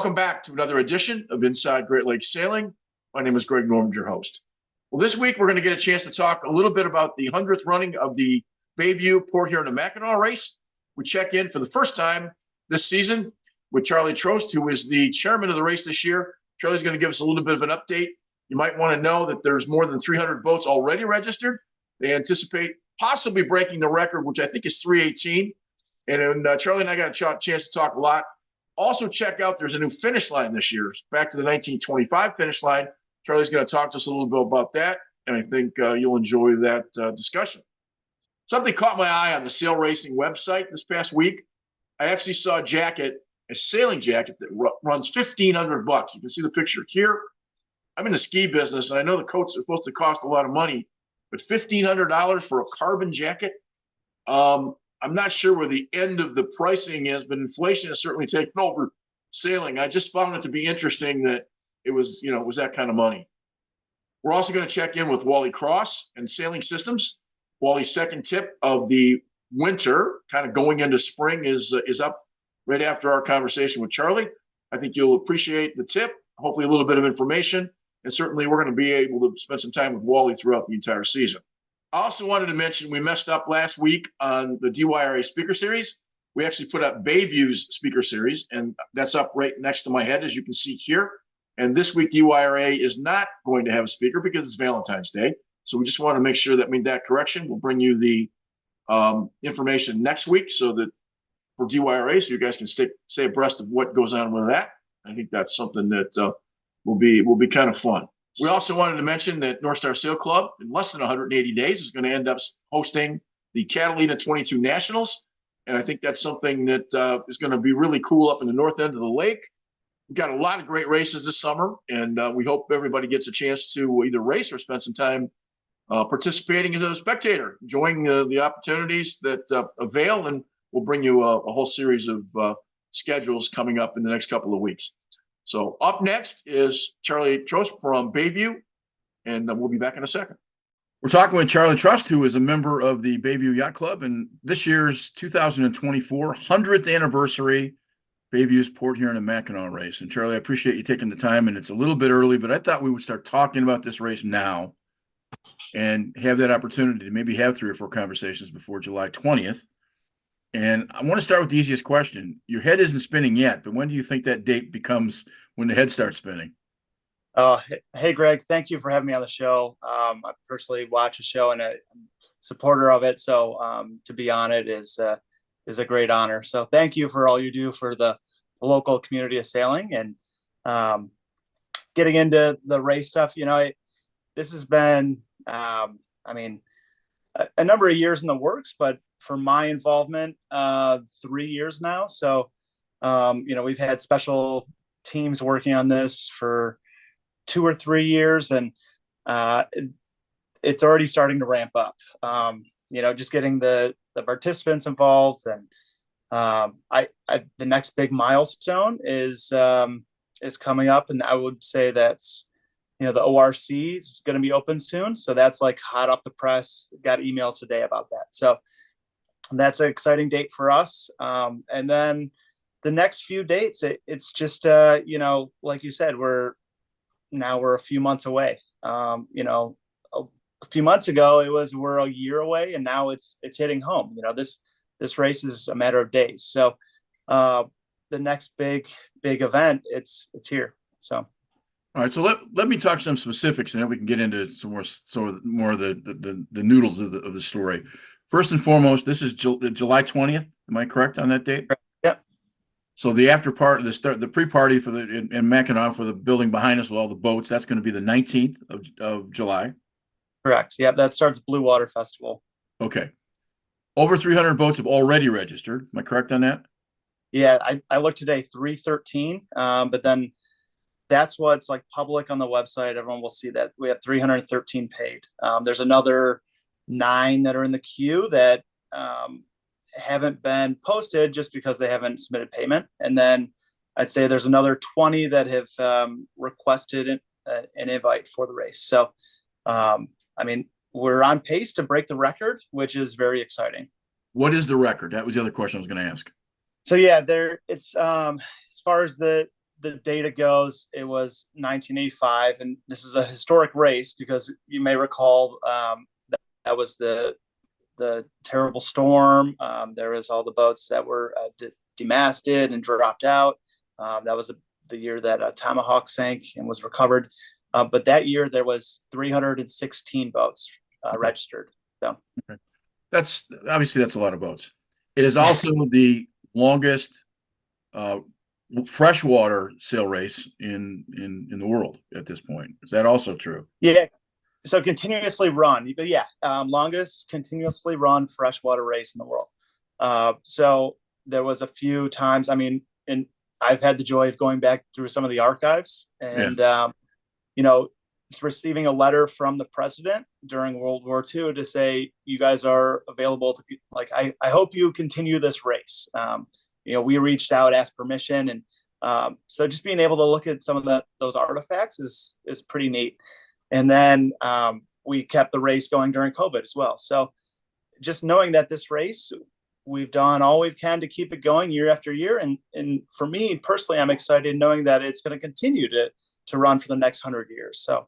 Welcome back to another edition of Inside Great Lakes Sailing. My name is Greg Norman, your host. Well, this week we're going to get a chance to talk a little bit about the 100th running of the Bayview Port Huron to Mackinac race. We check in for the first time this season with Charlie Trost, who is the chairman of the race this year. Charlie's going to give us a little bit of an update. You might want to know that there's more than 300 boats already registered. They anticipate possibly breaking the record, which I think is 318. And Charlie and I got a chance to talk a lot. Also check out, there's a new finish line this year. Back to the 1925 finish line. Charlie's going to talk to us a little bit about that, and I think you'll enjoy that discussion. Something caught my eye on the Sail Racing website this past week. I actually saw a sailing jacket that runs $1,500. You can see the picture here. I'm in the ski business, and I know the coats are supposed to cost a lot of money, but $1,500 for a carbon jacket? I'm not sure where the end of the pricing is, but inflation has certainly taken over sailing. I just found it to be interesting that it was that kind of money. We're also going to check in with Wally Cross and Sailing Systems. Wally's second tip of the winter, kind of going into spring, is up right after our conversation with Charlie. I think you'll appreciate the tip, hopefully a little bit of information, and certainly we're going to be able to spend some time with Wally throughout the entire season. I also wanted to mention we messed up last week on the DYRA speaker series. We actually put up Bayview's speaker series, and that's up right next to my head, as you can see here. And this week, DYRA is not going to have a speaker because it's Valentine's Day. So we just want to make sure that made that correction. We'll bring you the information next week so that for DYRA, so you guys can stay abreast of what goes on with that. I think that's something that will be kind of fun. We also wanted to mention that North Star Sail Club, in less than 180 days, is going to end up hosting the Catalina 22 Nationals. And I think that's something that is going to be really cool up in the north end of the lake. We've got a lot of great races this summer, and we hope everybody gets a chance to either race or spend some time participating as a spectator, enjoying the opportunities that avail, and we'll bring you a whole series of schedules coming up in the next couple of weeks. So up next is Charlie Trost from Bayview, and we'll be back in a second. We're talking with Charlie Trost, who is a member of the Bayview Yacht Club, and this year's 2024 100th anniversary Bayview's Port Huron and Mackinac race. And Charlie, I appreciate you taking the time, and it's a little bit early, but I thought we would start talking about this race now and have that opportunity to maybe have 3 or 4 conversations before July 20th. And I want to start with the easiest question. Your head isn't spinning yet, but when do you think that date becomes when the head starts spinning? Hey, Greg, thank you for having me on the show. I personally watch the show and I'm a supporter of it. So to be on it is a great honor. So thank you for all you do for the local community of sailing, and getting into the race stuff. This has been, a number of years in the works, but for my involvement, 3 years now. So, we've had special teams working on this for 2 or 3 years, and it's already starting to ramp up. Just getting the participants involved, and the next big milestone is coming up, and I would say that's the ORC is going to be open soon, so that's like hot off the press. Got emails today about that, so that's an exciting date for us. And then the next few dates, it's just like you said, we're a few months away. A few months ago we're a year away, and now it's hitting home. This race is a matter of days. So the next big event, it's here. So. All right, so let me talk some specifics, and then we can get into some more of the noodles of the story. First and foremost, this is July 20th. Am I correct on that date? Yep. So the after part, the pre-party for in Mackinac for the building behind us with all the boats, that's going to be the 19th of July. Correct. Yeah, that starts Blue Water Festival. Okay. Over 300 boats have already registered. Am I correct on that? Yeah, I looked today, 313, but then that's what's like public on the website. Everyone will see that we have 313 paid. There's another 9 that are in the queue that haven't been posted just because they haven't submitted payment. And then I'd say there's another 20 that have requested an invite for the race. So, we're on pace to break the record, which is very exciting. What is the record? That was the other question I was going to ask. So yeah, it's as far as the the data goes, it was 1985, and this is a historic race because you may recall that was the terrible storm. There was all the boats that were demasted and dropped out. That was the year that Tomahawk sank and was recovered. But that year there was 316 boats registered. So that's a lot of boats. It is also the longest freshwater sail race in the world at this point. Is that also true? Yeah. So continuously run, but yeah, longest continuously run freshwater race in the world. So there was a few times, I mean, and I've had the joy of going back through some of the archives and, it's receiving a letter from the president during World War II to say, you guys are available to I hope you continue this race. We reached out, asked permission. And so just being able to look at some of those artifacts is pretty neat. And then we kept the race going during COVID as well. So just knowing that this race, we've done all we can to keep it going year after year. And for me personally, I'm excited knowing that it's going to continue to run for the next 100 years. So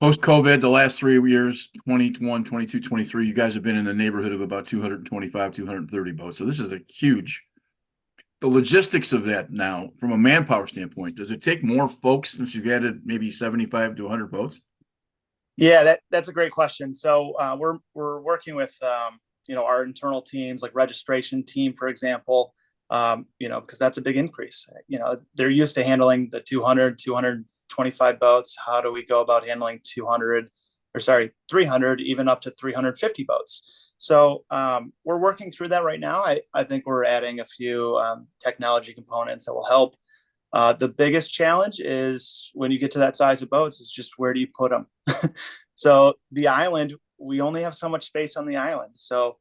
post-COVID, the last 3 years, 21, 22, 23, you guys have been in the neighborhood of about 225, 230 boats. So this is a huge, the logistics of that now from a manpower standpoint, does it take more folks since you've added maybe 75 to 100 boats? Yeah, that's a great question. So we're working with, our internal teams like registration team, for example, because that's a big increase. They're used to handling the 225 boats. How do we go about handling 300, even up to 350 boats? So we're working through that right now. I think we're adding a few technology components that will help. The biggest challenge is when you get to that size of boats is just where do you put them? So the island, we only have so much space on the island. So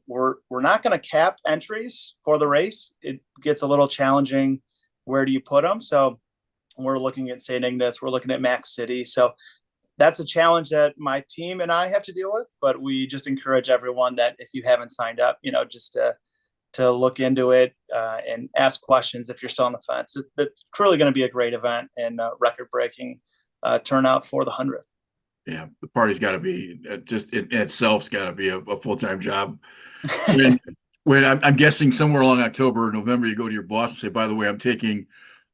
we're not going to cap entries for the race. It gets a little challenging. Where do you put them? So we're looking at St. Ignace, we're looking at Max City. So that's a challenge that my team and I have to deal with, but we just encourage everyone that if you haven't signed up, just to look into it and ask questions if you're still on the fence. It's truly going to be a great event and record-breaking turnout for the 100th. Yeah, the party's got to be just in itself's got to be a full-time job. When I'm guessing somewhere along October or November, you go to your boss and say, by the way, I'm taking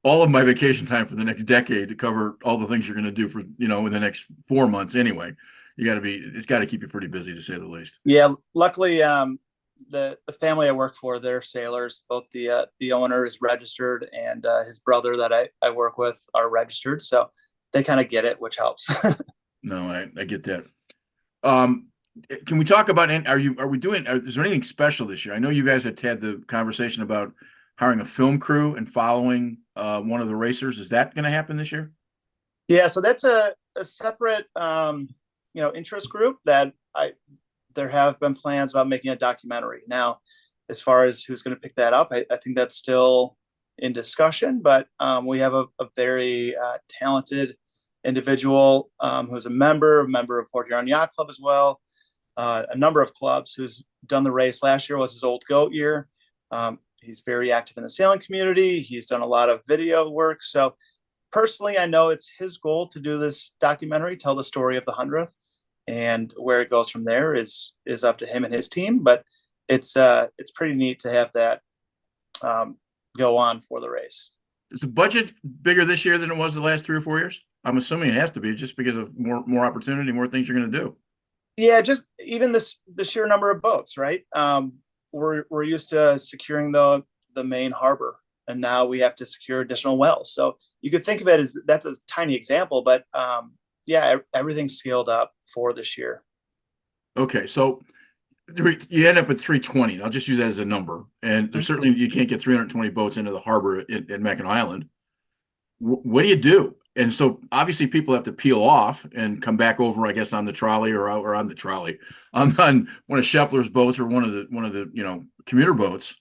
all of my vacation time for the next decade to cover all the things you're going to do for, in the next 4 months anyway. It's got to keep you pretty busy to say the least. Yeah. Luckily, the family I work for, they're sailors. Both the owner is registered and his brother that I work with are registered. So they kind of get it, which helps. No, I get that. Can we talk about, is there anything special this year? I know you guys had the conversation about hiring a film crew and following one of the racers. Is that going to happen this year? Yeah, so that's a separate interest group that there have been plans about making a documentary. Now, as far as who's going to pick that up, I think that's still in discussion, but we have a very talented individual who's a member of Port Huron Yacht Club as well. A number of clubs who's done the race. Last year was his Old Goat year. He's very active in the sailing community. He's done a lot of video work. So personally, I know it's his goal to do this documentary, tell the story of the 100th, and where it goes from there is up to him and his team. But it's pretty neat to have that go on for the race. Is the budget bigger this year than it was the last 3 or 4 years? I'm assuming it has to be just because of more opportunity, more things you're going to do. Yeah, just even the sheer number of boats, right? We're used to securing the main harbor, and now we have to secure additional wells. So you could think of it as that's a tiny example, but everything's scaled up for this year. Okay, so you end up with 320. I'll just use that as a number, and there's certainly you can't get 320 boats into the harbor in Mackinac Island. What do you do? And so obviously people have to peel off and come back over, I guess, on the trolley or on the trolley on one of Shepler's boats or one of the commuter boats.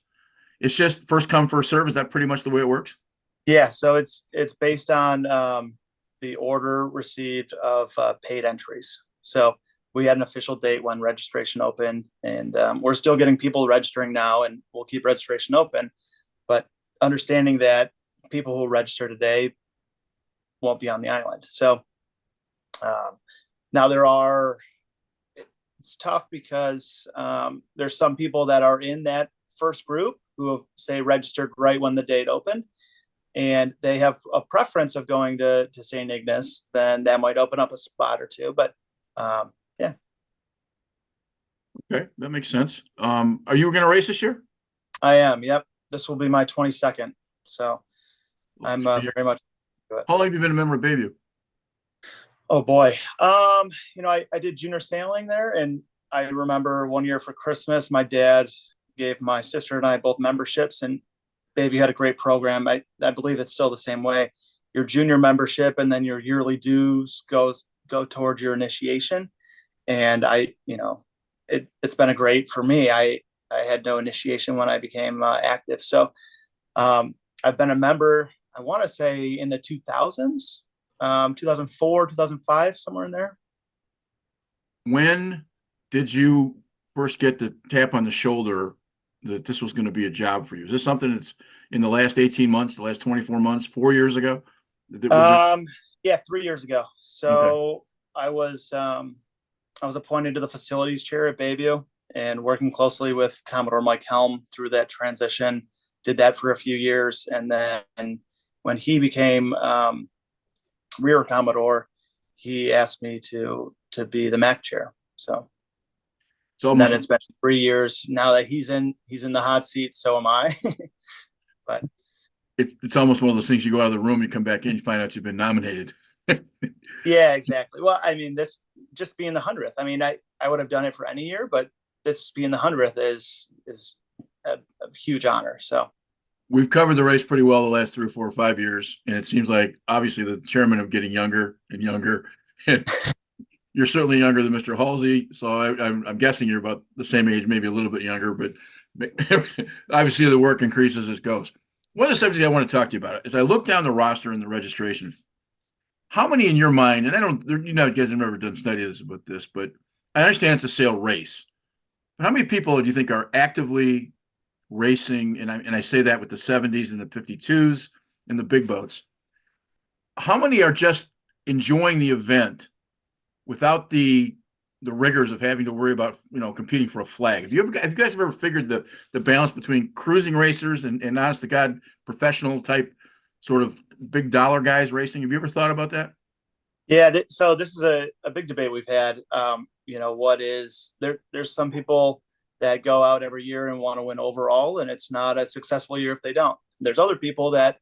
It's just first come, first serve. Is that pretty much the way it works? Yeah. So it's based on the order received of paid entries. So we had an official date when registration opened, and we're still getting people registering now, and we'll keep registration open. But understanding that people who register today won't be on the island. So now it's tough because there's some people that are in that first group who have, say, registered right when the date opened, and they have a preference of going to St. Ignace. Then that might open up a spot or two. But yeah. Okay, that makes sense. Are you going to race this year? I am. Yep. This will be my 22nd. So I'm very much. How long have you been a member of Bayview? Oh boy. I did junior sailing there, and I remember one year for Christmas, my dad gave my sister and I both memberships, and Bayview had a great program. I believe it's still the same way. Your junior membership and then your yearly dues go towards your initiation. And it's been a great for me. I had no initiation when I became active. So I've been a member, I want to say in the 2000s, 2004, 2005, somewhere in there. When did you first get the tap on the shoulder that this was going to be a job for you? Is this something that's in the last 18 months, the last 24 months, 4 years ago? Yeah, 3 years ago. So okay. I was appointed to the facilities chair at Bayview and working closely with Commodore Mike Helm through that transition. Did that for a few years, and then when he became Rear Commodore, he asked me to be the MAC chair. So then it's been 3 years now that he's in the hot seat. So am I. But it's almost one of those things. You go out of the room, you come back in, you find out you've been nominated. Yeah, exactly. Well, I mean, this just being the 100th. I mean, I would have done it for any year, but this being the 100th is a huge honor. So we've covered the race pretty well the last 3 or 4 or 5 years, and it seems like obviously the chairman of getting younger and younger. You're certainly younger than Mr. Halsey, so I'm guessing you're about the same age, maybe a little bit younger, but obviously the work increases as it goes. One of the subjects I want to talk to you about is I look down the roster and the registration. How many in your mind, and you guys have never done studies about this, but I understand it's a sail race. But how many people do you think are actively racing? And I say that with the 70s and the 52s and the big boats. How many are just enjoying the event without the rigors of having to worry about competing for a flag? Have you guys ever figured the balance between cruising racers and honest to God professional type sort of big dollar guys racing? Have you ever thought about that? Yeah. So this is a big debate we've had. What is there? There's some people that go out every year and want to win overall, and it's not a successful year if they don't. There's other people that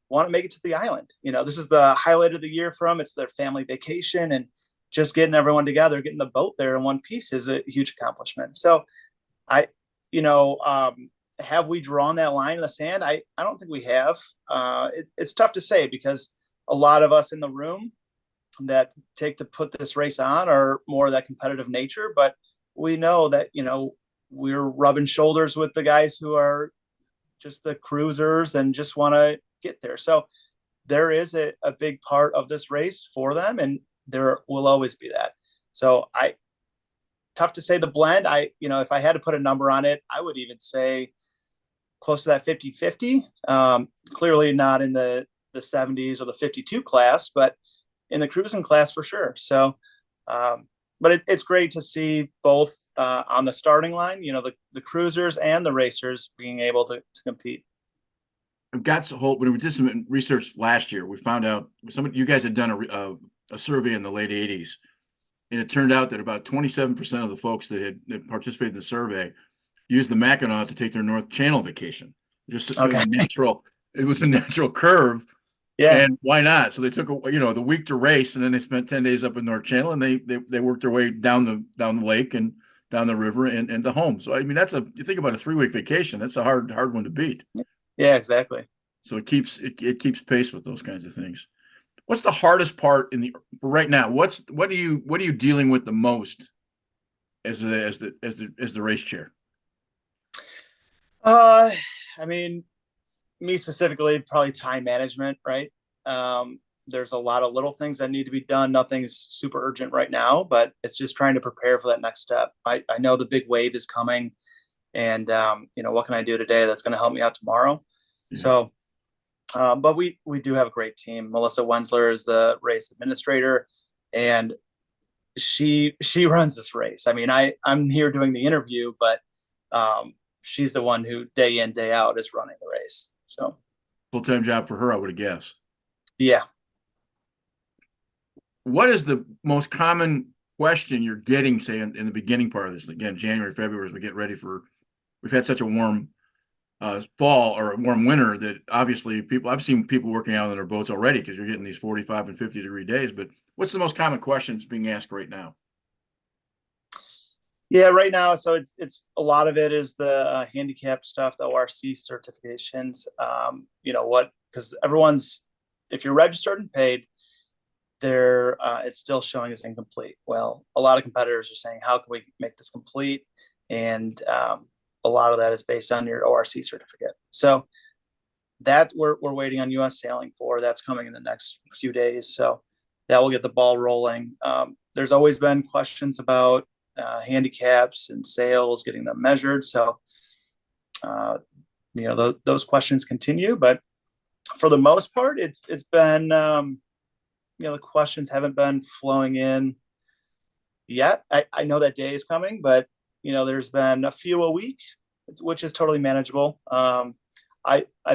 want to make it to the island. This is the highlight of the year for them. It's their family vacation, and just getting everyone together, getting the boat there in one piece is a huge accomplishment. So have we drawn that line in the sand? I don't think we have. It's tough to say because a lot of us in the room that take to put this race on are more of that competitive nature, but we know that, we're rubbing shoulders with the guys who are just the cruisers and just want to get there. So there is a big part of this race for them, and there will always be that. So tough to say the blend. If I had to put a number on it, I would even say close to that 50-50. Clearly not in the 70s or the 52 class, but in the cruising class for sure. So, but it's great to see both on the starting line, the cruisers and the racers being able to compete. I've got when we did some research last year, we found out you guys had done a survey in the late 80s, and it turned out that about 27% of the folks that had participated in the survey used the Mackinac to take their North Channel vacation. Just okay. It was a natural curve. Yeah. And why not? So they took the week to race, and then they spent 10 days up in North Channel, and they worked their way down the lake and down the river and to home. So I mean, you think about a 3-week vacation, that's a hard one to beat. Yeah, exactly. So it keeps pace with those kinds of things. What's the hardest part for right now? What are you dealing with the most as the race chair? I mean, me specifically, probably time management, right? There's a lot of little things that need to be done. Nothing's super urgent right now, but it's just trying to prepare for that next step. I know the big wave is coming, and what can I do today that's going to help me out tomorrow? Yeah. So But we do have a great team. Melissa Wensler is the race administrator, and she runs this race. I mean, I'm here doing the interview, but she's the one who day in, day out is running the race. So Full-time job for her, I would guess. yeah. What is the most common question you're getting, say, in the beginning part of this? Again, January, February, as we get ready we've had such a warm fall or a warm winter that obviously I've seen people working out on their boats already because you're getting these 45 and 50-degree days. But what's the most common questions being asked right now? Yeah, right now, so it's a lot of it is the handicap stuff, the ORC certifications. Because if you're registered and paid, it's still showing as incomplete. Well, a lot of competitors are saying, how can we make this complete? And a lot of that is based on your ORC certificate. So that we're waiting on U.S. Sailing for. That's coming in the next few days. So that will get the ball rolling. There's always been questions about handicaps and sails, getting them measured. So, those questions continue, but for the most part, it's been, the questions haven't been flowing in yet. I know that day is coming, but there's been a few a week, which is totally manageable. I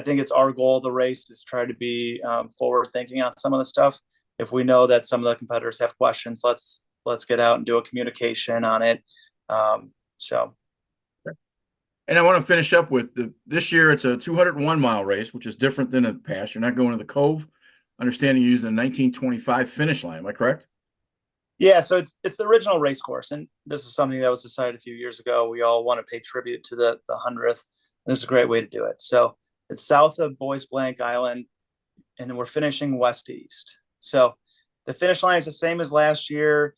think it's our goal of the race is try to be forward thinking on some of the stuff. If we know that some of the competitors have questions, let's get out and do a communication on it. And I want to finish up with this year. It's a 201-mile race, which is different than the past. You're not going to the Cove. Understanding you're using the 1925 finish line. Am I correct? Yeah. So it's the original race course, and this is something that was decided a few years ago. We all want to pay tribute to the 100th. This is a great way to do it. So it's south of Boys Blank Island, and we're finishing west to east. So the finish line is the same as last year.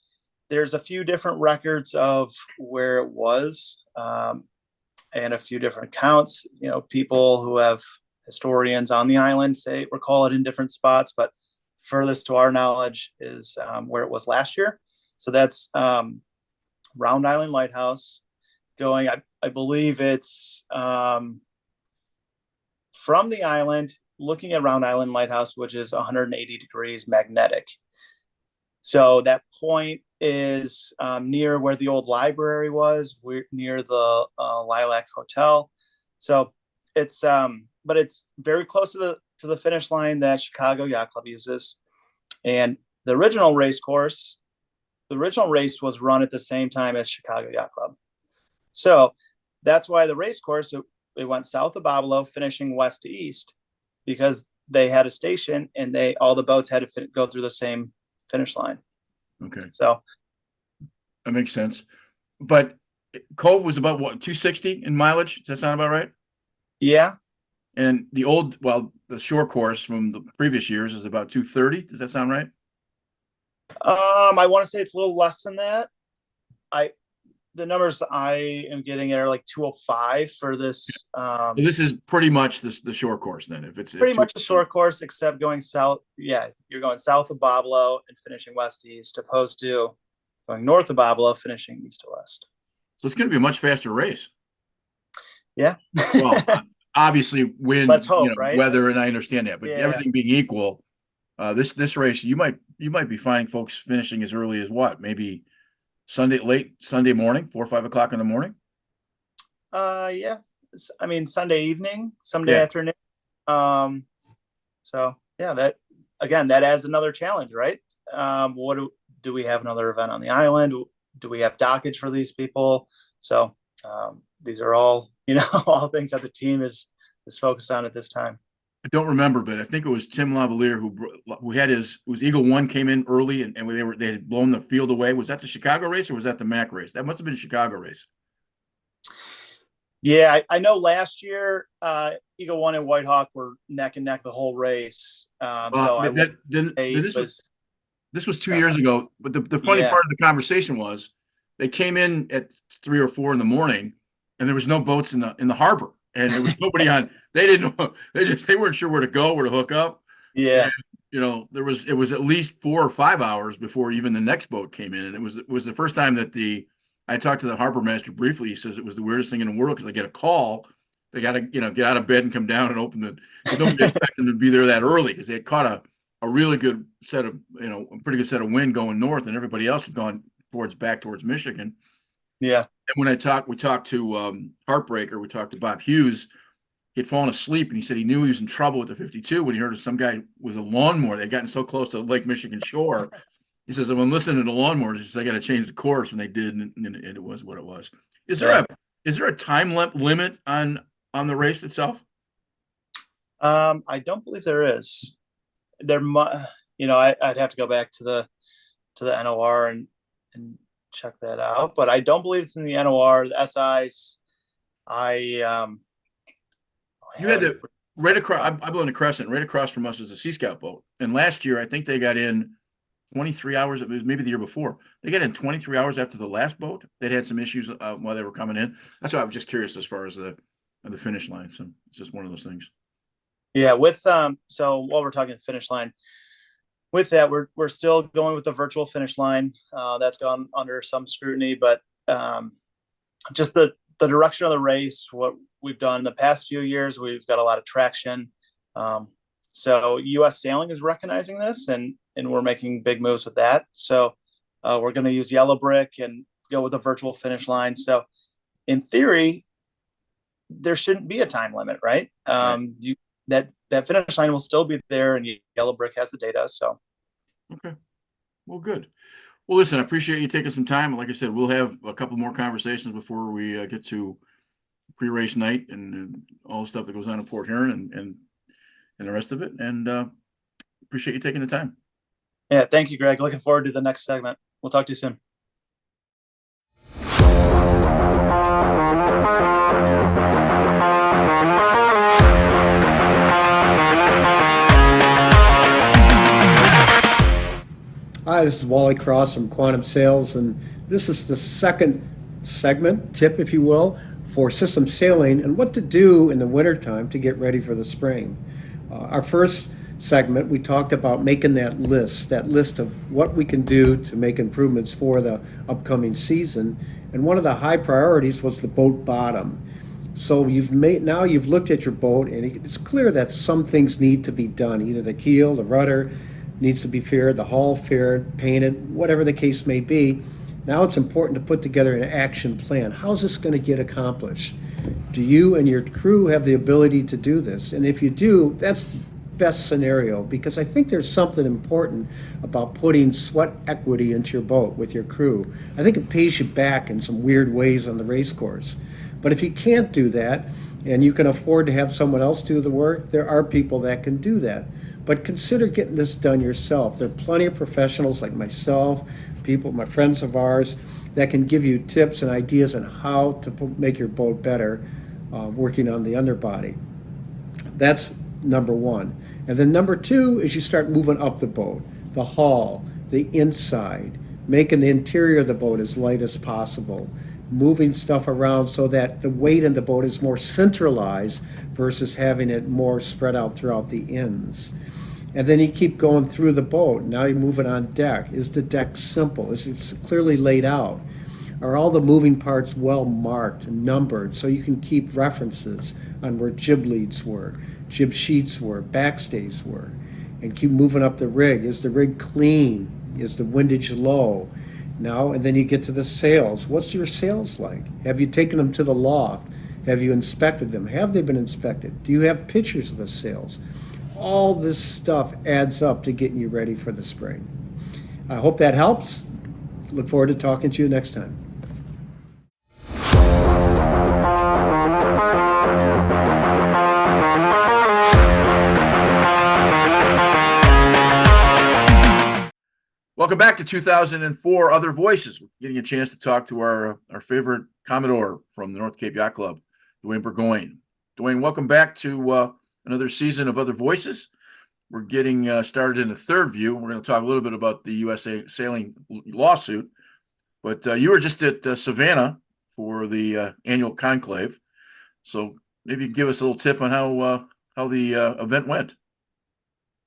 There's a few different records of where it was, and a few different accounts. People who have historians on the island recall it in different spots, but furthest to our knowledge is where it was last year. So that's Round Island Lighthouse going. I believe it's from the island, looking at Round Island Lighthouse, which is 180 degrees magnetic. So that point is near where the old library was. We're near the Lilac Hotel. So but it's very close to the finish line that Chicago Yacht Club uses. And the original race was run at the same time as Chicago Yacht Club. So that's why the race course, it went south of Babilo, finishing west to east, because they had a station and all the boats had to go through the same finish line. Okay. So that makes sense. But Cove was about what, 260 in mileage? Does that sound about right? Yeah. And the shore course from the previous years is about 230. Does that sound right? I want to say it's a little less than that. The numbers I am getting are like 205 for this. So this is pretty much the shore course then. If it's pretty much a short course, except going south. Yeah, you're going south of Babilo and finishing west to east, opposed to going north of Babilo, finishing east to west. So it's going to be a much faster race. Yeah. Well, obviously wind, Let's hope, right? weather, and I understand that, but Yeah. everything being equal, this race you might be finding folks finishing as early as what, maybe late Sunday morning, 4 or 5 o'clock in the morning. Yeah. I mean, Sunday evening, Sunday afternoon. So yeah, that adds another challenge, right? What do we have another event on the island? Do we have dockage for these people? So these are all, all things that the team is focused on at this time. I don't remember, but I think it was Tim Lavalier who had it was Eagle One came in early and they had blown the field away. Was that the Chicago race or was that the Mac race? That must have been the Chicago race. Yeah, I know last year Eagle One and White Hawk were neck and neck the whole race. This was 2 years ago. But the funny part of the conversation was they came in at 3 or 4 in the morning and there was no boats in the harbor. And there was nobody on. They didn't know. They weren't sure where to go, where to hook up. Yeah. And, it was at least 4 or 5 hours before even the next boat came in. And it was the first time that I talked to the harbor master briefly. He says it was the weirdest thing in the world because I get a call they got to, get out of bed and come down and open the. Nobody expected them to be there that early because they had caught a really good set of, a pretty good set of wind going north, and everybody else had gone back towards Michigan. Yeah. And when we talked to Heartbreaker, we talked to Bob Hughes. He'd fallen asleep, and he said he knew he was in trouble with the 52 when he heard some guy with a lawnmower. They'd gotten so close to Lake Michigan shore. He says, "I'm listening to the lawnmowers." He says, "I got to change the course," and they did, and it was what it was. Is there a time limit on the race itself? I don't believe there is. There, I'd have to go back to the NOR and check that out, but I don't believe it's in the NOR. The SIs, you had to right across. I live in the Crescent. Right across from us is a Sea Scout boat, and last year I think they got in 23 hours. It was maybe the year before. They got in 23 hours after the last boat. They'd had some issues while they were coming in. That's why I was just curious as far as the finish line. So it's just one of those things. Yeah, with so while we're talking the finish line, with that, we're still going with the virtual finish line. That's gone under some scrutiny, but just the direction of the race, what we've done in the past few years, we've got a lot of traction. So U.S. Sailing is recognizing this, and we're making big moves with that. So we're going to use yellow brick and go with the virtual finish line. So in theory, there shouldn't be a time limit, right? That finish line will still be there, and yellow brick has the data. So okay, well, good. Well, listen, I appreciate you taking some time. Like I said, we'll have a couple more conversations before we get to pre-race night and all the stuff that goes on in Port Huron and the rest of it. And appreciate you taking the time. Yeah, thank you, Greg. Looking forward to the next segment. We'll talk to you soon. Hi, this is Wally Cross from Quantum Sales, and this is the second segment, tip if you will, for system sailing and what to do in the wintertime to get ready for the spring. Our first segment, we talked about making that list of what we can do to make improvements for the upcoming season, and one of the high priorities was the boat bottom. So you've looked at your boat, and it's clear that some things need to be done, either the keel, the rudder, needs to be faired, the hull faired, painted, whatever the case may be. Now it's important to put together an action plan. How's this going to get accomplished? Do you and your crew have the ability to do this? And if you do, that's the best scenario, because I think there's something important about putting sweat equity into your boat with your crew. I think it pays you back in some weird ways on the race course. But if you can't do that, and you can afford to have someone else do the work, there are people that can do that. But consider getting this done yourself. There are plenty of professionals like myself, my friends of ours, that can give you tips and ideas on how to make your boat better working on the underbody. That's number one. And then number two is you start moving up the boat, the hull, the inside, making the interior of the boat as light as possible, moving stuff around so that the weight in the boat is more centralized versus having it more spread out throughout the ends. And then you keep going through the boat. Now you're moving on deck. Is the deck simple? Is it clearly laid out? Are all the moving parts well marked and numbered so you can keep references on where jib leads were, jib sheets were, backstays were? And keep moving up the rig. Is the rig clean? Is the windage low? Now, and then you get to the sails. What's your sails like? Have you taken them to the loft? Have you inspected them? Have they been inspected? Do you have pictures of the sails? All this stuff adds up to getting you ready for the spring. I hope that helps. Look forward to talking to you next time. Welcome back to 2004 Other Voices. We're getting a chance to talk to our favorite Commodore from the North Cape Yacht Club, Dwayne Burgoyne. Dwayne, welcome back to another season of Other Voices. We're getting started in the third view. We're going to talk a little bit about the USA Sailing lawsuit. But you were just at Savannah for the annual conclave. So maybe give us a little tip on how the event went.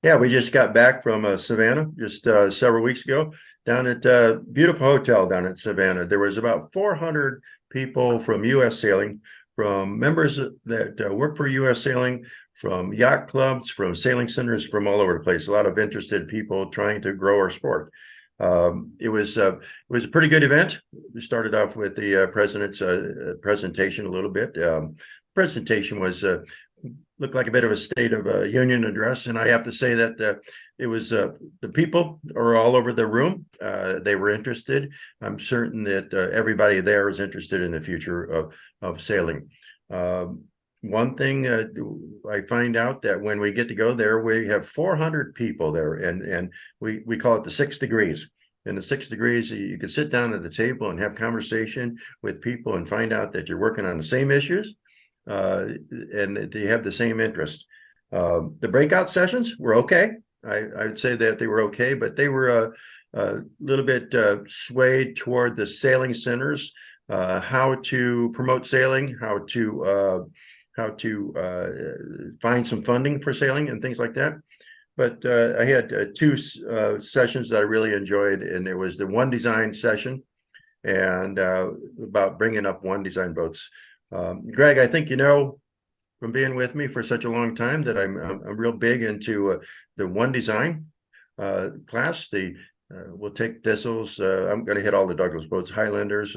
Yeah, we just got back from Savannah just several weeks ago down at a beautiful hotel down at Savannah. There was about 400 people from U.S. Sailing from members that work for U.S. Sailing, from yacht clubs, from sailing centers, from all over the place. A lot of interested people trying to grow our sport. It was a pretty good event. We started off with the president's presentation a little bit. Presentation was looked like a bit of a State of Union address, and I have to say that it was the people are all over the room. They were interested. I'm certain that everybody there is interested in the future of sailing. One thing I find out that when we get to go there, we have 400 people there, and we call it the 6 degrees. In the 6 degrees, you can sit down at the table and have conversation with people and find out that you're working on the same issues and that you have the same interest. The breakout sessions were okay. I would say that they were okay, but they were a little bit swayed toward the sailing centers, how to promote sailing, how to find some funding for sailing and things like that. But I had two sessions that I really enjoyed, and it was the one design session and about bringing up one design boats. Greg, I think you know from being with me for such a long time that I'm real big into the one design class. We'll take Thistles. I'm going to hit all the Douglas boats, Highlanders,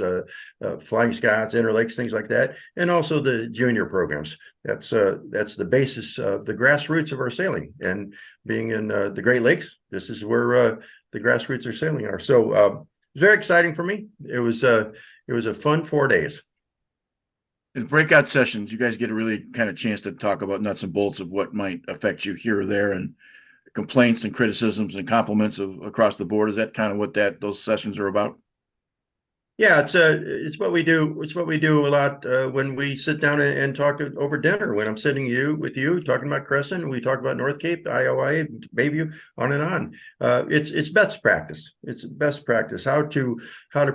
Flying Scots, Interlakes, things like that, and also the junior programs. That's the basis of the grassroots of our sailing. And being in the Great Lakes, this is where the grassroots of sailing are. So it's very exciting for me. It was a fun 4 days. In breakout sessions, you guys get a really kind of chance to talk about nuts and bolts of what might affect you here or there, and complaints and criticisms and compliments of across the board. Is that kind of what those sessions are about? Yeah, it's what we do. It's what we do a lot when we sit down and talk over dinner. When I'm sitting with you talking about Crescent, we talk about North Cape, IOI, Bayview, on and on. It's best practice. It's best practice. How to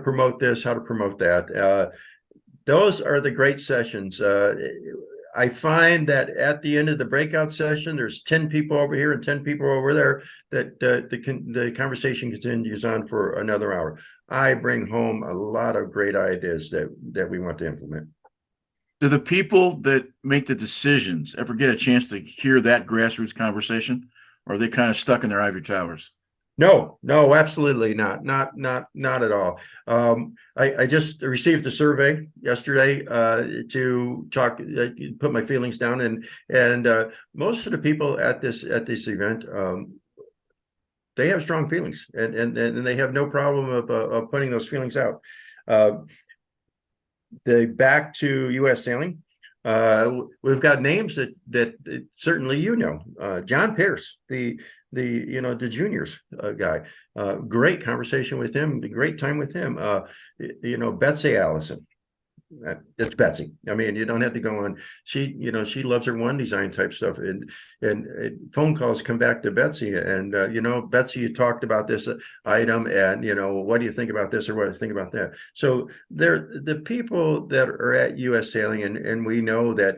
promote this, how to promote that. Those are the great sessions. I find that at the end of the breakout session, there's 10 people over here and 10 people over there, that the conversation continues on for another hour. I bring home a lot of great ideas that we want to implement. Do the people that make the decisions ever get a chance to hear that grassroots conversation, or are they kind of stuck in their ivory towers? No, absolutely not at all. I just received the survey yesterday to talk, put my feelings down, and most of the people at this event, they have strong feelings, and they have no problem of putting those feelings out. Back to U.S. Sailing. We've got names that certainly John Pierce, the juniors guy. Great conversation with him. Great time with him. Betsy Allison. It's Betsy. I mean, you don't have to go on. She loves her one design type stuff, and phone calls come back to Betsy, and Betsy, you talked about this item, and what do you think about this, or what do you think about that? So they're the people that are at U.S. Sailing, and we know that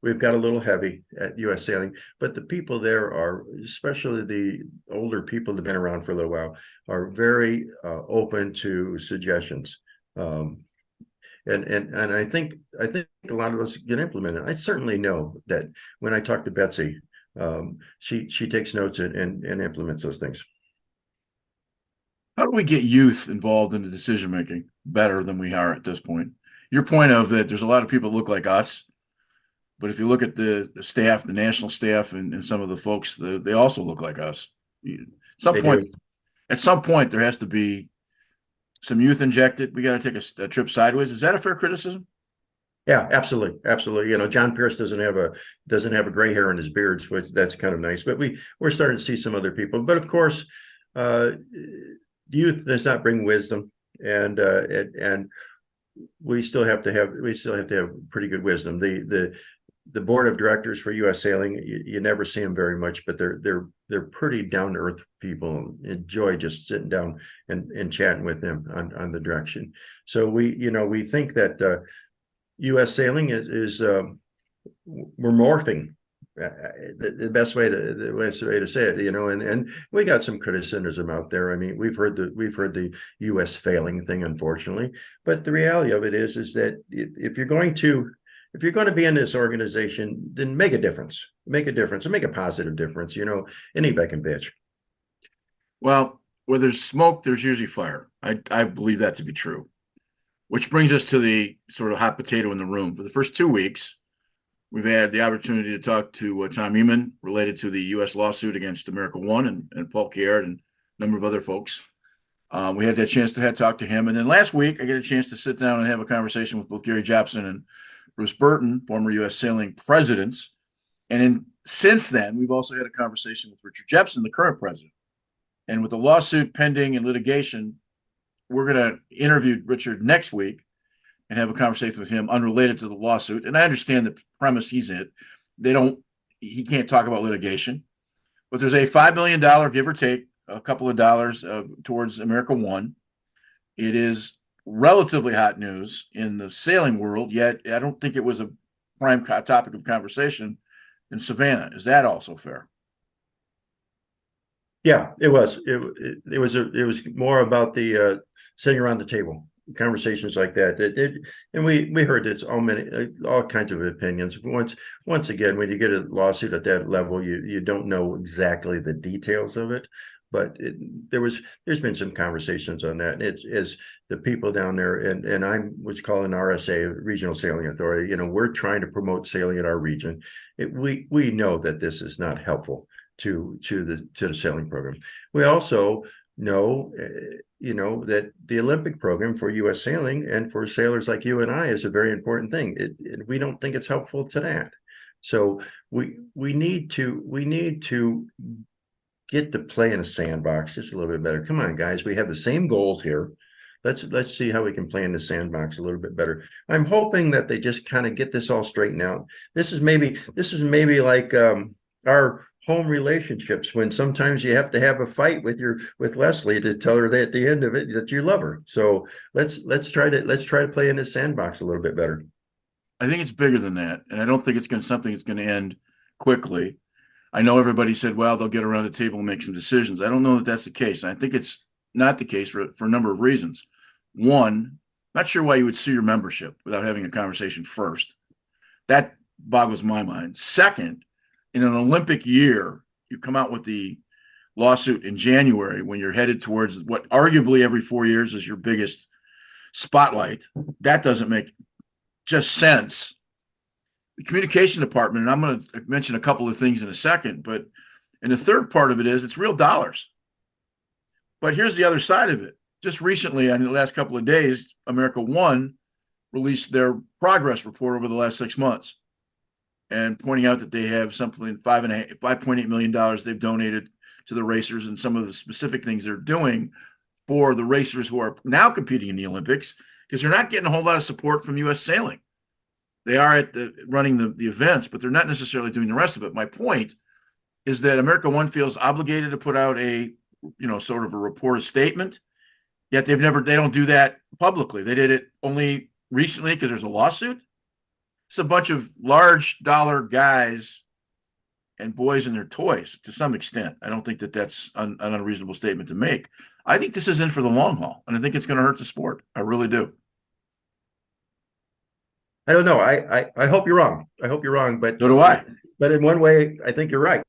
we've got a little heavy at U.S. Sailing, but the people there are, especially the older people that have been around for a little while, are very open to suggestions. And I think a lot of those get implemented. I certainly know that when I talk to Betsy, she takes notes and implements those things. How do we get youth involved in the decision making better than we are at this point? Your point of that there's a lot of people that look like us, but if you look at the staff, the national staff, and some of the folks, they also look like us. At some point, there has to be some youth injected. We got to take a trip sideways. Is that a fair criticism? Yeah, absolutely. John Pierce doesn't have a gray hair in his beard, so that's kind of nice. But we're starting to see some other people. But of course, youth does not bring wisdom, and we still have to have pretty good wisdom. The board of directors for U.S. Sailing, you never see them very much, but they're pretty down to earth people. Enjoy just sitting down and chatting with them on the direction. So we think that U.S. Sailing is we're morphing. The best way to say it, and we got some criticism out there. I mean, we've heard the U.S. failing thing, unfortunately, but the reality of it is that if you're going to if you're going to be in this organization, then make a difference. Make a difference and make a positive difference. Anybody can bitch. Well, where there's smoke, there's usually fire. I believe that to be true. Which brings us to the sort of hot potato in the room. For the first 2 weeks, we've had the opportunity to talk to Tom Eman related to the U.S. lawsuit against America One and Paul Kierd and a number of other folks. We had that chance to talk to him. And then last week, I get a chance to sit down and have a conversation with both Gary Jepson and Bruce Burton, former U.S. Sailing presidents. And since then, we've also had a conversation with Richard Jepson, the current president. And with the lawsuit pending and litigation, we're going to interview Richard next week and have a conversation with him unrelated to the lawsuit. And I understand the premise he's in. He can't talk about litigation, but there's a $5 million, give or take a couple of dollars towards America One. It is relatively hot news in the sailing world, yet I don't think it was a prime topic of conversation in Savannah. Is that also fair? Yeah, it was. It was more about the sitting around the table, conversations like that. And we heard it's all kinds of opinions. Once again, when you get a lawsuit at that level, you don't know exactly the details of it. But there's been some conversations on that. It's the people down there, and I'm what's called an RSA, Regional Sailing Authority. We're trying to promote sailing in our region. We know that this is not helpful to the sailing program. We also know, that the Olympic program for U.S. sailing and for sailors like you and I is a very important thing. We don't think it's helpful to that. So we need to get to play in a sandbox just a little bit better. Come on, guys, we have the same goals here. Let's see how we can play in the sandbox a little bit better. I'm hoping that they just kind of get this all straightened out. This is maybe like our home relationships, when sometimes you have to have a fight with Leslie to tell her that at the end of it that you love her. So let's try to play in this sandbox a little bit better. I think it's bigger than that, and I don't think it's something that's going to end quickly. I know everybody said, well, they'll get around the table and make some decisions. I don't know that that's the case. And I think it's not the case for a number of reasons. One, not sure why you would sue your membership without having a conversation first. That boggles my mind. Second, in an Olympic year, you come out with the lawsuit in January when you're headed towards what arguably every 4 years is your biggest spotlight. That doesn't make just sense. The communication department, and I'm going to mention a couple of things in a second, and the third part of it is it's real dollars. But here's the other side of it. Just recently, in the last couple of days, America One released their progress report over the last 6 months, and pointing out that they have something $5.8 million they've donated to the racers, and some of the specific things they're doing for the racers who are now competing in the Olympics, because they're not getting a whole lot of support from U.S. Sailing. They are running the events, but they're not necessarily doing the rest of it. My point is that America One feels obligated to put out a sort of a report, a statement, yet they don't do that publicly. They did it only recently because there's a lawsuit. It's a bunch of large dollar guys and boys and their toys to some extent. I don't think that that's an unreasonable statement to make. I think this is in for the long haul, and I think it's going to hurt the sport. I really do. I don't know. I hope you're wrong. I hope you're wrong, but So do I. But in one way, I think you're right,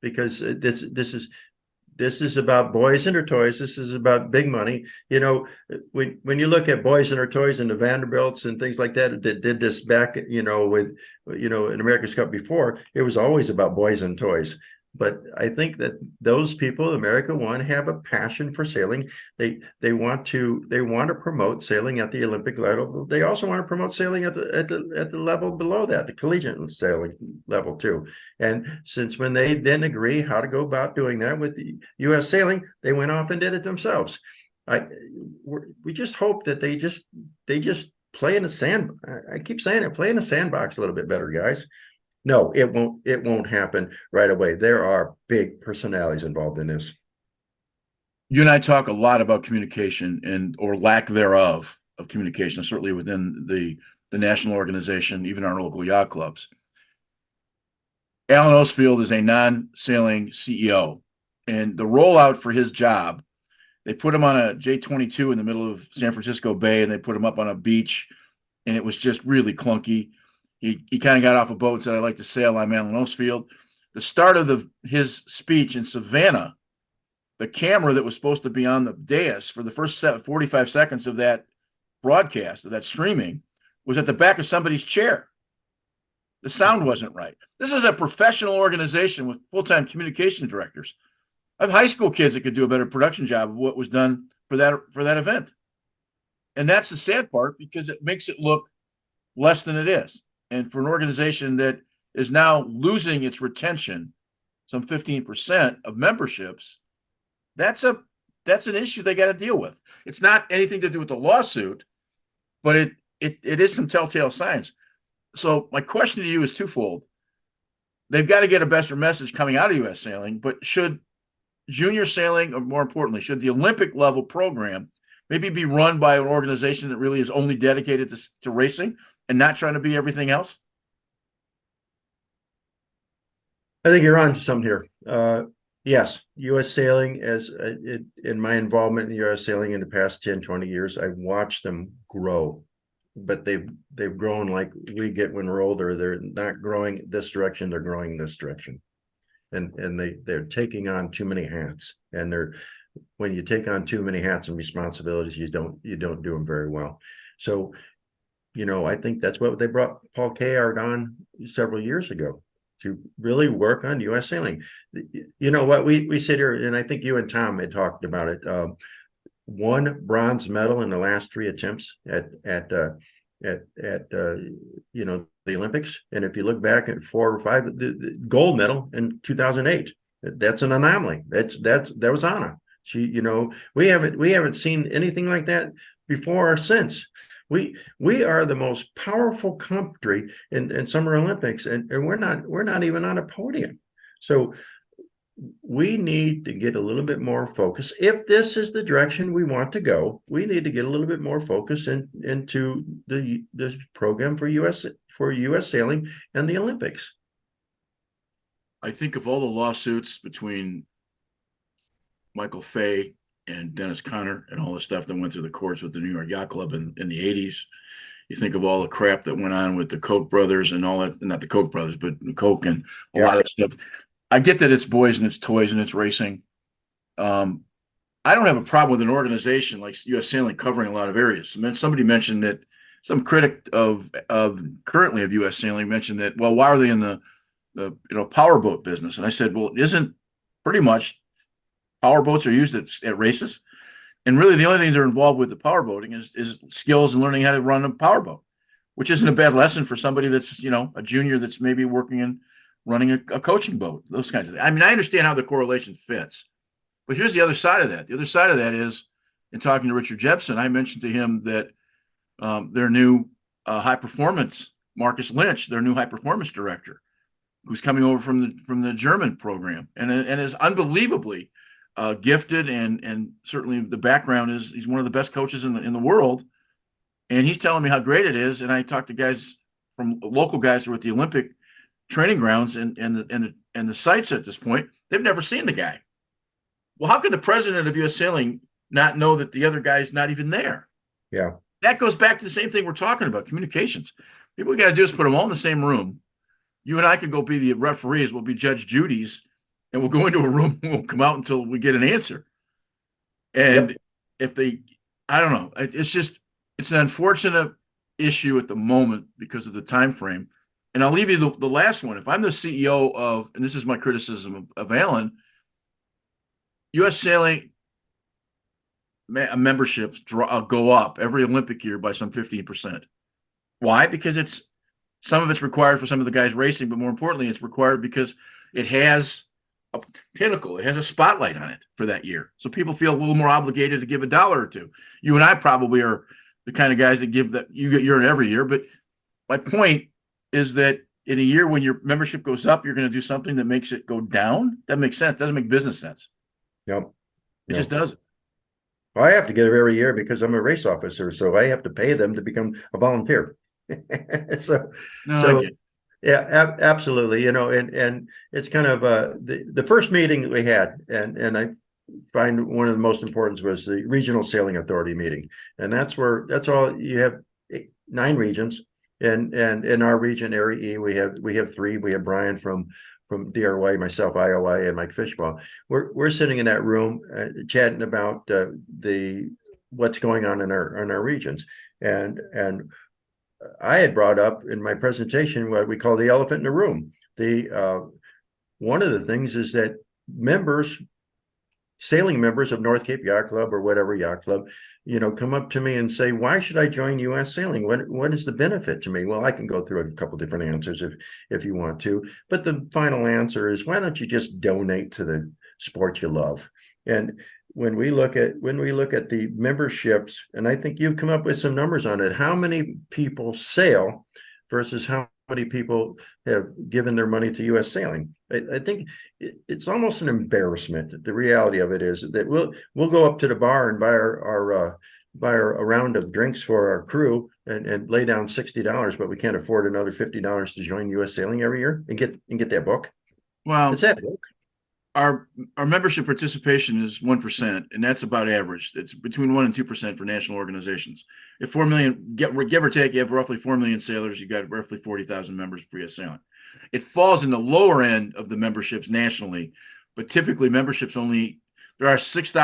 because this is about boys and their toys. This is about big money. When you look at boys and their toys and the Vanderbilts and things like that did this back, with in America's Cup before, it was always about boys and toys. But I think that those people, America One, have a passion for sailing. They want to promote sailing at the Olympic level. They also want to promote sailing at the level below that, the collegiate sailing level too. And since when they didn't agree how to go about doing that with the U.S. Sailing, they went off and did it themselves. We just hope that they just play in the sand. I keep saying it, play in the sandbox a little bit better, guys. No, it won't happen right away. There are big personalities involved in this. You and I talk a lot about communication or lack thereof of communication, certainly within the national organization, even our local yacht clubs. Alan Osfield is a non-sailing CEO, and the rollout for his job, they put him on a J-22 in the middle of San Francisco Bay, and they put him up on a beach, and it was just really clunky. he kind of got off a boat and said, "I like to sail on Allen Osfield." The start of his speech in Savannah, the camera that was supposed to be on the dais for the first 45 seconds of that broadcast, of that streaming, was at the back of somebody's chair. The sound wasn't right. This is a professional organization with full-time communication directors. I have high school kids that could do a better production job of what was done for that event. And that's the sad part, because it makes it look less than it is. And for an organization that is now losing its retention, some 15% of memberships, that's an issue they got to deal with. It's not anything to do with the lawsuit, but it is some telltale signs. So my question to you is twofold. They've got to get a better message coming out of U.S. Sailing, but should junior sailing, or more importantly, should the Olympic level program maybe be run by an organization that really is only dedicated to racing and not trying to be everything else? I think you're on to something here. Yes, U.S. Sailing, in my involvement in U.S. Sailing in the past 10, 20 years, I've watched them grow, but they've grown like we get when we're older. They're not growing this direction, they're growing this direction. And they're taking on too many hats. And when you take on too many hats and responsibilities, you don't do them very well. So, I think that's what they brought Paul Kayard on several years ago, to really work on U.S. Sailing. You know what, we sit here, and I think you and Tom had talked about it. One bronze medal in the last 3 attempts at the Olympics, and if you look back at 4 or 5, the gold medal in 2008. That's an anomaly. That was Anna. She, we haven't seen anything like that before or since. We are the most powerful country in Summer Olympics, and we're not even on a podium. So we need to get a little bit more focus. If this is the direction we want to go, we need to get a little bit more focus into this program for U.S. Sailing and the Olympics. I think of all the lawsuits between Michael Fay and Dennis Conner and all the stuff that went through the courts with the New York Yacht Club in the 80s. You think of all the crap that went on with the Koch brothers and all that, not the Koch brothers, but Koch and a lot of stuff. I get that it's boys and it's toys and it's racing. I don't have a problem with an organization like U.S. Sailing covering a lot of areas. I mean, somebody mentioned that, some critic of currently of U.S. Sailing mentioned that, well, why are they in the powerboat business? And I said, well, isn't pretty much powerboats are used at races, and really the only thing they're involved with the powerboating is skills and learning how to run a powerboat, which isn't a bad lesson for somebody that's a junior that's maybe working in running a coaching boat, those kinds of things. I mean, I understand how the correlation fits, but here's the other side of that. The other side of that is, in talking to Richard Jepson, I mentioned to him that their new high performance, Marcus Lynch, their new high performance director, who's coming over from the German program, and is unbelievably gifted, and certainly the background is he's one of the best coaches in the world, and he's telling me how great it is. And I talked to guys from local guys who are at the Olympic training grounds and the sites at this point. They've never seen the guy. Well, how could the president of U.S. Sailing not know that the other guy's not even there? Yeah, that goes back to the same thing we're talking about, communications. What we got to do is put them all in the same room. You and I could go be the referees. We'll be Judge Judy's. And we'll go into a room and we'll come out until we get an answer. And if I don't know, it's an unfortunate issue at the moment because of the time frame. And I'll leave you the last one. If I'm the CEO of, and this is my criticism of Allen, U.S. Sailing memberships go up every Olympic year by some 15%. Why? Because some of it's required for some of the guys racing, but more importantly, it's required because it has a pinnacle. It has a spotlight on it for that year. So people feel a little more obligated to give $1 or $2. You and I probably are the kind of guys that give that. You're in every year. But my point is that in a year when your membership goes up, you're going to do something that makes it go down. That makes sense. It doesn't make business sense. Yep. It just doesn't. Well, I have to get it every year because I'm a race officer. So I have to pay them to become a volunteer. Yeah, absolutely. And it's kind of the first meeting we had, and I find one of the most important was the Regional Sailing Authority meeting, and that's all you have 9 regions, And in our region, Area E, we have three. We have Brian from DRY, myself, IOI, and Mike Fishbaugh. We're sitting in that room chatting about what's going on in our regions. And I had brought up in my presentation what we call the elephant in the room. One of the things is that sailing members of North Cape Yacht Club or whatever yacht club, come up to me and say, why should I join U.S. Sailing? What is the benefit to me? Well, I can go through a couple different answers if you want to, but the final answer is, why don't you just donate to the sport you love? And when we look at the memberships, and I think you've come up with some numbers on it, how many people sail versus how many people have given their money to U.S. Sailing. I think it's almost an embarrassment. The reality of it is that we'll go up to the bar and buy a round of drinks for our crew and lay down $60, but we can't afford another $50 to join U.S. Sailing every year and get that book. Well, It's that book. our membership participation is 1%, and that's about average. It's between 1% and 2% for national organizations. If 4 million, give or take, you have roughly 4 million sailors, you got roughly 40,000 members for U.S. Sailing. It falls in the lower end of the memberships nationally, but typically memberships there are 6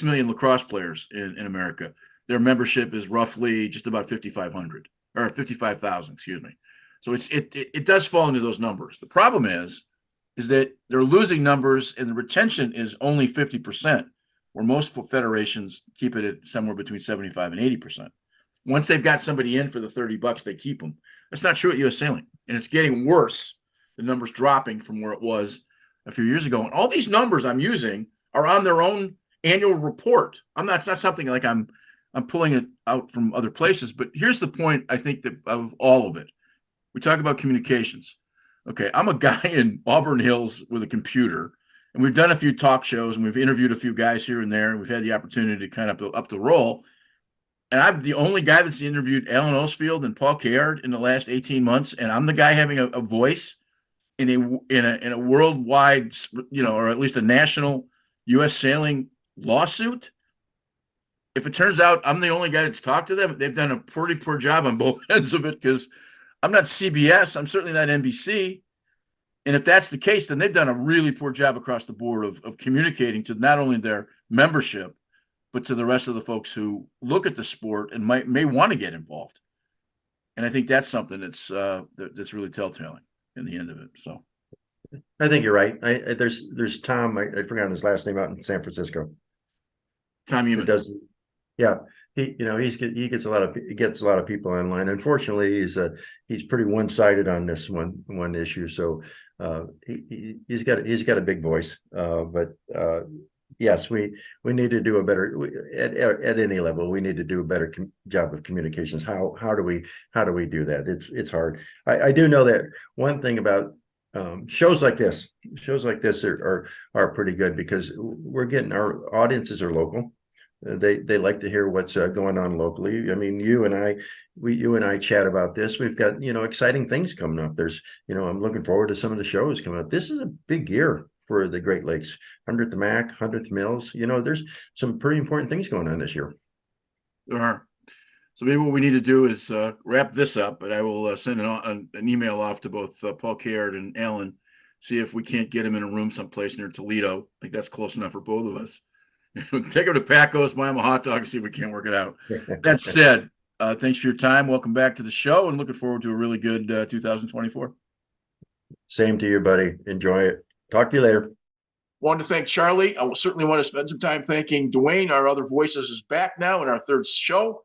million lacrosse players in America. Their membership is roughly just about 5,500 or 55,000, excuse me. So it does fall into those numbers. The problem is that they're losing numbers and the retention is only 50%, where most federations keep it at somewhere between 75 and 80%. Once they've got somebody in for the $30, they keep them. That's not true at U.S. Sailing, and it's getting worse. The numbers dropping from where it was a few years ago. And all these numbers I'm using are on their own annual report. It's not something like I'm pulling it out from other places. But here's the point, I think, that of all of it. We talk about communications. Okay, I'm a guy in Auburn Hills with a computer, and we've done a few talk shows, and we've interviewed a few guys here and there, and we've had the opportunity to kind of up the roll. And I'm the only guy that's interviewed Alan Osfield and Paul Caird in the last 18 months, and I'm the guy having a voice in a worldwide, or at least a national U.S. Sailing lawsuit. If it turns out I'm the only guy that's talked to them, they've done a pretty poor job on both ends of it, because I'm not CBS. I'm certainly not NBC. And if that's the case, then they've done a really poor job across the board of communicating to not only their membership, but to the rest of the folks who look at the sport and may want to get involved. And I think that's something that's really telltale in the end of it. So I think you're right. There's Tom. I forgot his last name out in San Francisco. Tom Who Human. does? Yeah, he gets a lot of people online. Unfortunately, he's pretty one-sided on this one issue. So he's got a big voice. But yes, we need to do a better at any level. We need to do a better job of communications. How do we do that? It's hard. I do know that one thing about shows like this are pretty good, because we're getting, our audiences are local. They like to hear what's going on locally. I mean, you and I chat about this. We've got, exciting things coming up. There's, I'm looking forward to some of the shows coming up. This is a big year for the Great Lakes. 100th Mac, 100th Mills. There's some pretty important things going on this year. There are. So maybe what we need to do is wrap this up, but I will send an email off to both Paul Caird and Alan, see if we can't get him in a room someplace near Toledo. I think that's close enough for both of us. Take him to Pacos, buy him a hot dog, and see if we can't work it out. That said, thanks for your time. Welcome back to the show, and looking forward to a really good 2024. Same to you, buddy. Enjoy it. Talk to you later. Wanted to thank Charlie. I will certainly want to spend some time thanking Dwayne. Our other voices is back now in our third show.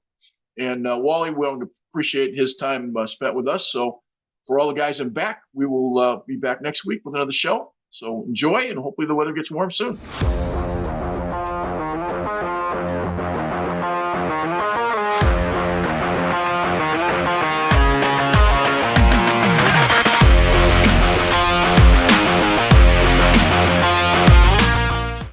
And Wally, we want to appreciate his time spent with us. So for all the guys in back, we will be back next week with another show. So enjoy, and hopefully the weather gets warm soon.